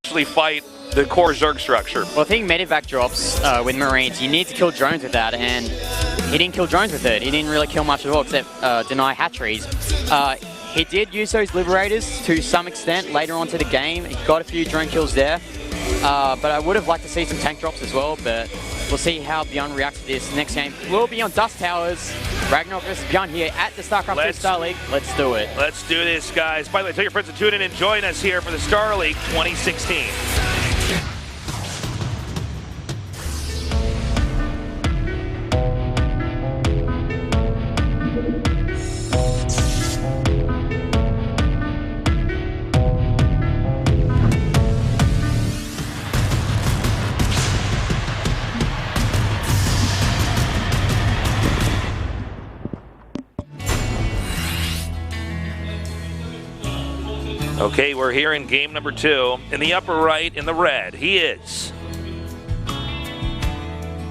actually fight the core Zerg structure. Well, I think medevac drops with Marines, you need to kill drones with that, and he didn't kill drones with it. He didn't really kill much at all except deny hatcheries. He did use those Liberators to some extent later on to the game. He got a few drone kills there, but I would have liked to see some tank drops as well, but we'll see how ByuN reacts to this. Next game will be on Dust Towers. RagnaroK versus ByuN here at the Starcraft 2 Star League. Let's do it. Let's do this, guys. By the way, tell your friends to tune in and join us here for the Star League 2016. Okay, we're here in game number 2. In the upper right, in the red, he is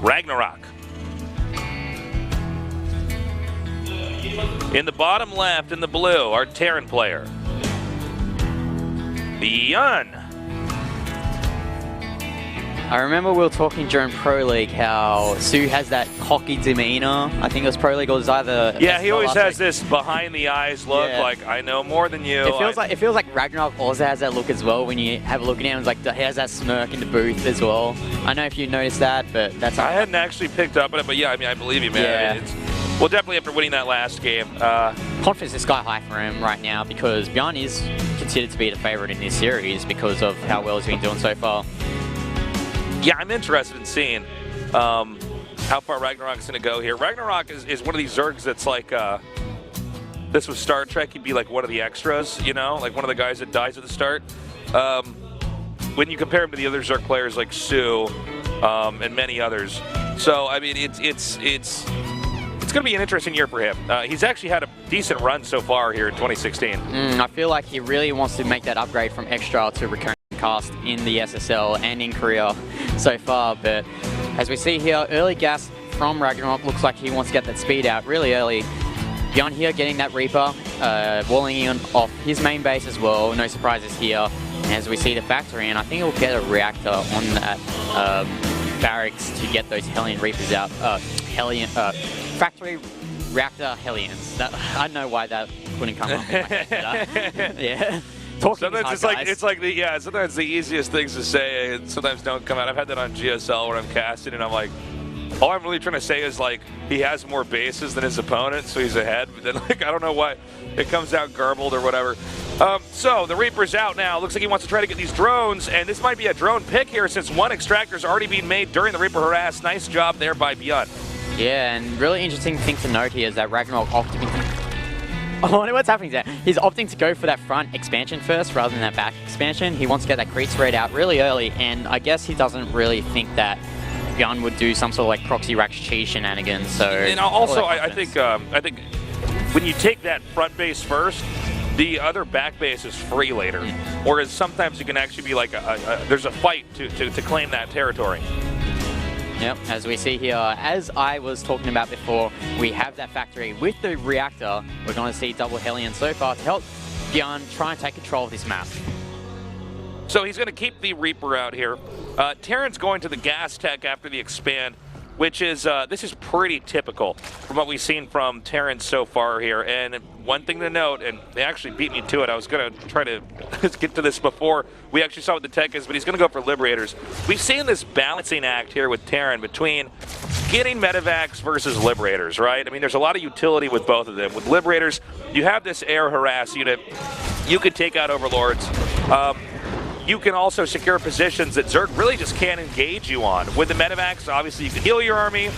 RagnaroK. In the bottom left, in the blue, our Terran player, ByuN. I remember we were talking during Pro League how Sue has that cocky demeanor. I think it was Pro League or it was either... Yeah, he always has this behind the eyes look, like, I know more than you. It feels like RagnaroK also has that look as well when you have a look at him. It's like he has that smirk in the booth as well. I don't know if you noticed that, but that's... I hadn't actually picked up on it, but yeah, I mean, I believe you, man. Yeah. I mean, well, definitely after winning that last game. Confidence is sky high for him right now because ByuN is considered to be the favorite in this series because of how well he's been doing so far. Yeah, I'm interested in seeing how far RagnaroK is going to go here. RagnaroK is one of these Zergs that's like, this was Star Trek, he'd be like one of the extras, you know, like one of the guys that dies at the start. When you compare him to the other Zerg players like Sue and many others. So, I mean, it's going to be an interesting year for him. He's actually had a decent run so far here in 2016. I feel like he really wants to make that upgrade from extra to recurring cast in the SSL and in Korea so far, but as we see here, early gas from RagnaroK looks like he wants to get that speed out really early. ByuN here getting that Reaper, walling in off his main base as well, no surprises here. And as we see the factory, and I think he'll get a reactor on that barracks to get those Hellion Reapers out. Factory reactor Hellions. I don't know why that couldn't come up in my head. Yeah. Sometimes sometimes the easiest things to say and sometimes don't come out. I've had that on GSL where I'm casting and I'm like, all I'm really trying to say is like he has more bases than his opponent, so he's ahead. But then like I don't know why it comes out garbled or whatever. So the Reaper's out now. Looks like he wants to try to get these drones, and this might be a drone pick here since one extractor's already being made during the Reaper harass. Nice job there by ByuN. Yeah, and really interesting thing to note here is that RagnaroK opting. Oh, what's happening there? He's opting to go for that front expansion first rather than that back expansion. He wants to get that creep spread out really early, and I guess he doesn't really think that ByuN would do some sort of like proxy rack cheese shenanigans. So, and also, I think when you take that front base first, the other back base is free later. Whereas sometimes you can actually be like there's a fight to claim that territory. Yep, as we see here, as I was talking about before, we have that factory with the reactor. We're going to see double Hellion so far to help ByuN try and take control of this map. So he's going to keep the Reaper out here. Terran's going to the gas tech after the expand, which is, this is pretty typical from what we've seen from Terran so far here. And one thing to note, and they actually beat me to it, I was going to try to get to this before we actually saw what the tech is, but he's going to go for Liberators. We've seen this balancing act here with Terran between getting medevacs versus Liberators, right? I mean, there's a lot of utility with both of them. With Liberators, you have this air harass unit. You can take out Overlords. You can also secure positions that Zerg really just can't engage you on. With the medevacs, obviously you can heal your army.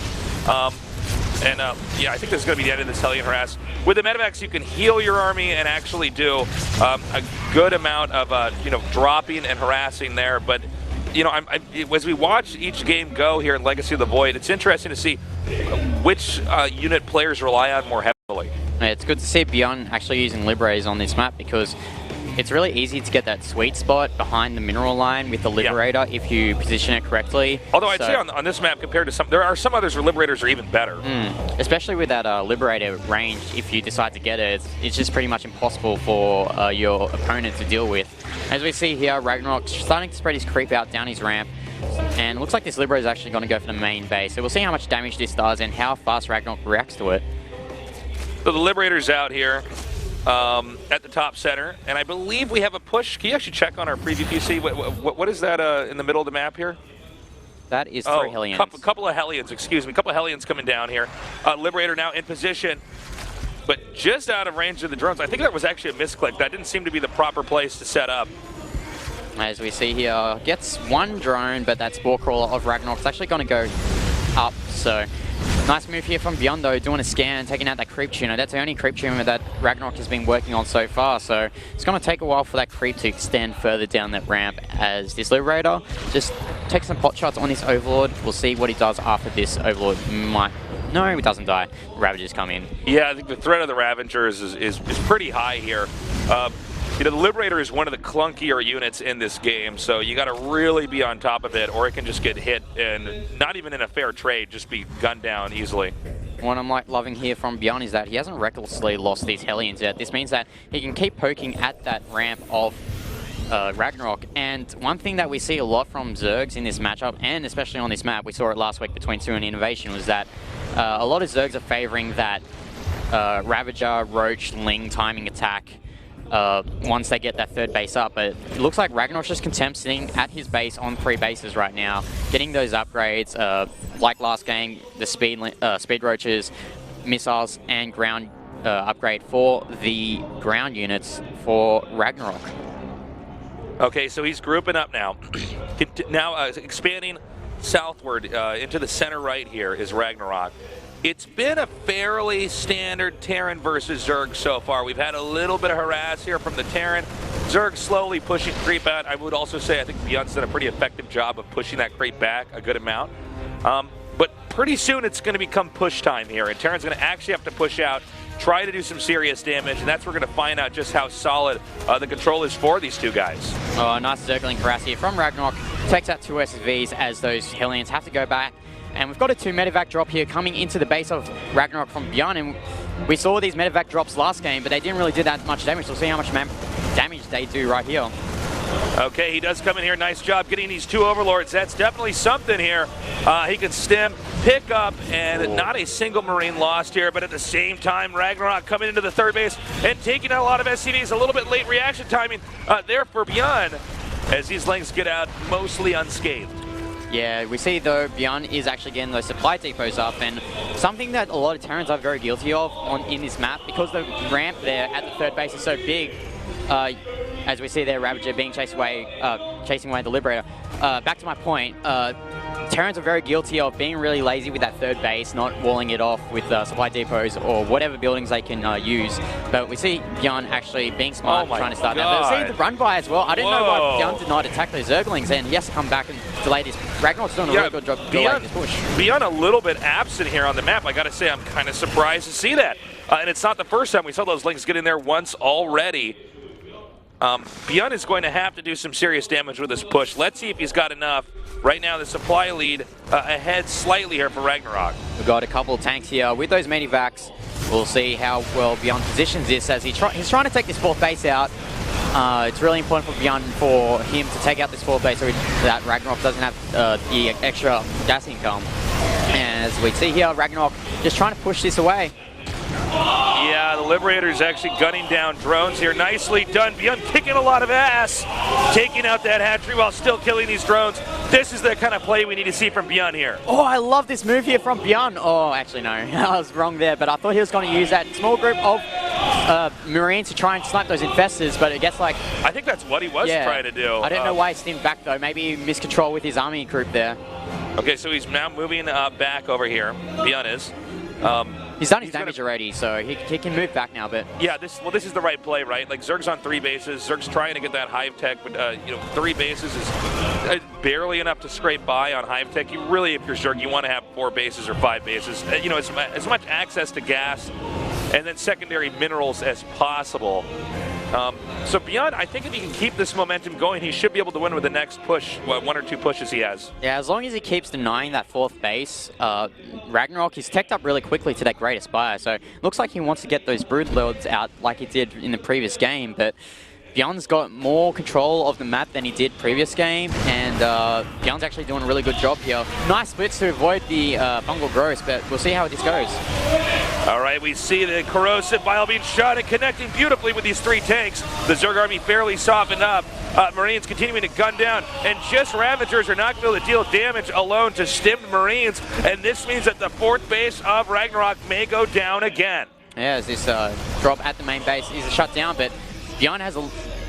Yeah, I think this is going to be the end of this Hellion harass. With the medevacs, you can heal your army and actually do a good amount of dropping and harassing there. But as we watch each game go here in Legacy of the Void, it's interesting to see which unit players rely on more heavily. It's good to see ByuN actually using Liberators on this map because it's really easy to get that sweet spot behind the mineral line with the Liberator if you position it correctly. Although I'd say on this map compared to there are some others where Liberators are even better. Especially with that Liberator range, if you decide to get it, it's just pretty much impossible for your opponent to deal with. As we see here, RagnaroK starting to spread his creep out down his ramp. And it looks like this Liberator is actually going to go for the main base. So we'll see how much damage this does and how fast RagnaroK reacts to it. So the Liberator's out here at the top center, and I believe we have a push. Can you actually check on our preview PC? What is that in the middle of the map here? That is 3 Hellions. Couple of Hellions, excuse me. Couple of Hellions coming down here. Liberator now in position, but just out of range of the drones. I think that was actually a misclick. That didn't seem to be the proper place to set up. As we see here, gets 1 drone, but that Spore Crawler of RagnaroK is actually going to go up. So nice move here from ByuN though, doing a scan, taking out that creep tuner. That's the only creep tuner that RagnaroK has been working on so far. So it's going to take a while for that creep to extend further down that ramp as this Liberator just takes some pot shots on this Overlord. We'll see what he does after this Overlord might... No, he doesn't die. Ravagers come in. Yeah, I think the threat of the Ravagers is pretty high here. You know, the Liberator is one of the clunkier units in this game, so you got to really be on top of it, or it can just get hit and not even in a fair trade, just be gunned down easily. What I'm loving here from ByuN is that he hasn't recklessly lost these Hellions yet. This means that he can keep poking at that ramp of RagnaroK. And one thing that we see a lot from Zergs in this matchup, and especially on this map, we saw it last week between 2 and Innovation, was that a lot of Zergs are favoring that Ravager, Roach, Ling timing attack once they get that 3rd base up. But it looks like RagnaroK's just content sitting at his base on 3 bases right now, getting those upgrades, like last game, the speed roaches, missiles, and ground upgrade for the ground units for RagnaroK. Okay, so he's grouping up now. Now expanding southward into the center right here is RagnaroK. It's been a fairly standard Terran versus Zerg so far. We've had a little bit of harass here from the Terran. Zerg slowly pushing creep out. I would also say I think ByuN's done a pretty effective job of pushing that creep back a good amount. But pretty soon it's going to become push time here, and Terran's going to actually have to push out, try to do some serious damage, and that's where we're going to find out just how solid the control is for these two guys. Oh, nice circling harass here from RagnaroK. Takes out 2 SSVs as those Hellions have to go back. And we've got a 2 medevac drop here coming into the base of RagnaroK from ByuN. And we saw these medevac drops last game, but they didn't really do that much damage. So we'll see how much damage they do right here. Okay, he does come in here. Nice job getting these 2 Overlords. That's definitely something here. He can stem, pick up, and not a single Marine lost here. But at the same time, RagnaroK coming into the 3rd base and taking out a lot of SCVs. A little bit late reaction timing there for ByuN as these Lings get out mostly unscathed. Yeah, we see though ByuN is actually getting those supply depots up, and something that a lot of Terrans are very guilty of in this map, because the ramp there at the 3rd base is so big, as we see there Ravager being chasing away the Liberator. Back to my point, Terrans are very guilty of being really lazy with that 3rd base, not walling it off with supply depots or whatever buildings they can use. But we see ByuN actually being smart, trying to start that. But we see the run by as well. I didn't know why ByuN did not attack those Zerglings, and he has to come back and delay this. RagnaroK's doing a really good job delaying this push. ByuN a little bit absent here on the map. I got to say, I'm kind of surprised to see that. And it's not the first time we saw those Lings get in there once already. ByuN is going to have to do some serious damage with this push. Let's see if he's got enough. Right now, the supply lead ahead slightly here for RagnaroK. We've got a couple of tanks here with those medivacs. We'll see how well ByuN positions this as he's trying to take this 4th base out. It's really important for ByuN for him to take out this 4th base so that RagnaroK doesn't have the extra gas income. And as we see here, RagnaroK just trying to push this away. Yeah, the Liberator's actually gunning down drones here. Nicely done. ByuN kicking a lot of ass, taking out that hatchery while still killing these drones. This is the kind of play we need to see from ByuN here. Oh, I love this move here from ByuN. Oh, actually, no. I was wrong there, but I thought he was going to use that small group of Marines to try and snipe those infestors, but it gets like... I think that's what he was trying to do. I don't know why he stemmed back, though. Maybe he missed control with his army group there. Okay, so he's now moving back over here. ByuN is. He's done his damage already, so he can move back now, but... Yeah, this is the right play, right? Like, Zerg's on 3 bases. Zerg's trying to get that Hive Tech, but, 3 bases is barely enough to scrape by on Hive Tech. You really, if you're Zerg, you want to have 4 bases or 5 bases. As much access to gas and then secondary minerals as possible. So ByuN, I think if he can keep this momentum going, he should be able to win with the next push, one or two pushes he has. Yeah, as long as he keeps denying that fourth base, RagnaroK, he's teched up really quickly to that Great Aspire, so looks like he wants to get those Broodlords out like he did in the previous game, but ByuN's got more control of the map than he did previous game, and ByuN's actually doing a really good job here. Nice splits to avoid the fungal growth, but we'll see how this goes. All right, we see the corrosive bile being shot and connecting beautifully with these three tanks. The Zerg army fairly softened up. Marines continuing to gun down, and just Ravagers are not going to be able to deal damage alone to stimmed Marines, and this means that the fourth base of RagnaroK may go down again. Yeah, as this drop at the main base is a shutdown, but ByuN has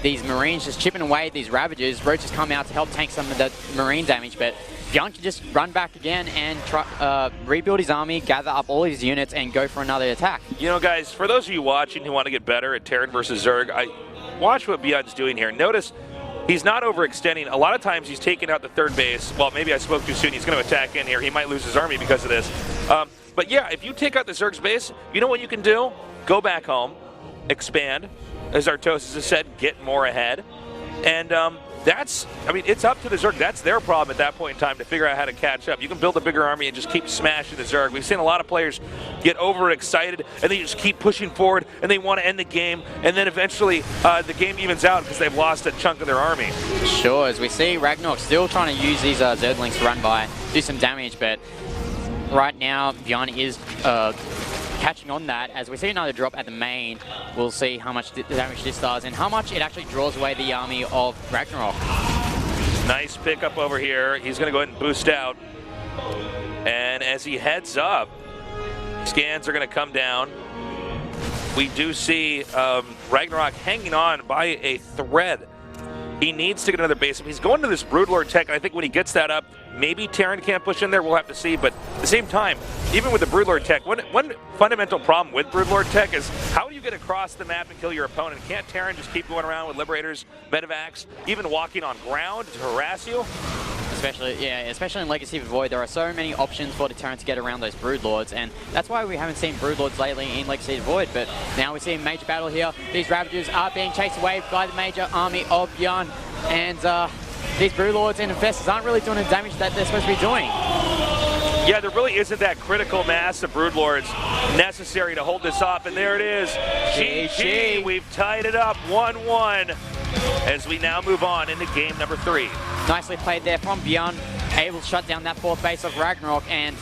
these Marines just chipping away at these Ravagers. Roaches come out to help tank some of the Marine damage, but ByuN can just run back again and try, rebuild his army, gather up all his units, and go for another attack. You know, guys, for those of you watching who want to get better at Terran versus Zerg, watch what ByuN's doing here. Notice he's not overextending. A lot of times he's taking out the third base. Well, maybe I spoke too soon. He's going to attack in here. He might lose his army because of this. But yeah, if you take out the Zerg's base, you know what you can do? Go back home, expand. As Artosis has said, get more ahead. And that's, I mean, it's up to the Zerg. That's their problem at that point in time to figure out how to catch up. You can build a bigger army and just keep smashing the Zerg. We've seen a lot of players get overexcited and they just keep pushing forward and they want to end the game. And then eventually the game evens out because they've lost a chunk of their army. Sure, as we see RagnaroK still trying to use these Zerglings to run by, do some damage, but right now ByuN is catching on that. As we see another drop at the main, we'll see how much damage this does and how much it actually draws away the army of RagnaroK. Nice pickup over here. He's going to go ahead and boost out. And as he heads up, scans are going to come down. We do see RagnaroK hanging on by a thread. He needs to get another base. He's going to this Broodlord tech, and I think when he gets that up, maybe Terran can't push in there. We'll have to see. But at the same time, even with the Broodlord tech, one fundamental problem with Broodlord tech is how do you get across the map and kill your opponent? Can't Terran just keep going around with Liberators, Medevacs, even walking on ground to harass you? Especially in Legacy of the Void, there are so many options for the Terran to get around those Broodlords, and that's why we haven't seen Broodlords lately in Legacy of the Void, but now we see a major battle here. These Ravagers are being chased away by the major army of ByuN, and these Broodlords and Infestors aren't really doing the damage that they're supposed to be doing. Yeah, there really isn't that critical mass of Broodlords necessary to hold this off, and there it is. GG, we've tied it up 1-1 as we now move on into game number 3. Nicely played there from ByuN, able to shut down that fourth base of RagnaroK, and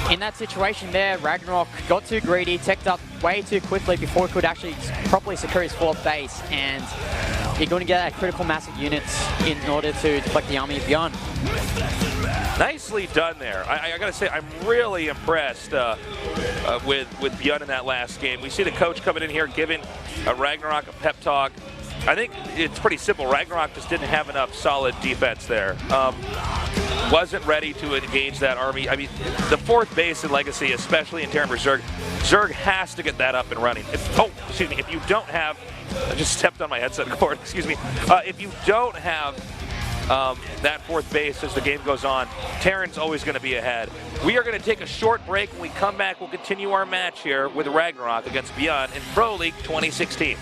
in that situation there, RagnaroK got too greedy, teched up way too quickly before he could actually properly secure his fourth base, and you're going to get a critical mass of units in order to deflect the army of ByuN. Nicely done there. I gotta say, I'm really impressed with ByuN in that last game. We see the coach coming in here giving RagnaroK a pep talk. I think it's pretty simple. RagnaroK just didn't have enough solid defense there. Wasn't ready to engage that army. I mean, the fourth base in Legacy, especially in Terran vs. Zerg, Zerg has to get that up and running. If you don't have, I just stepped on my headset cord, excuse me. If you don't have that fourth base as the game goes on, Terran's always going to be ahead. We are going to take a short break. When we come back, we'll continue our match here with RagnaroK against ByuN in Pro League 2016.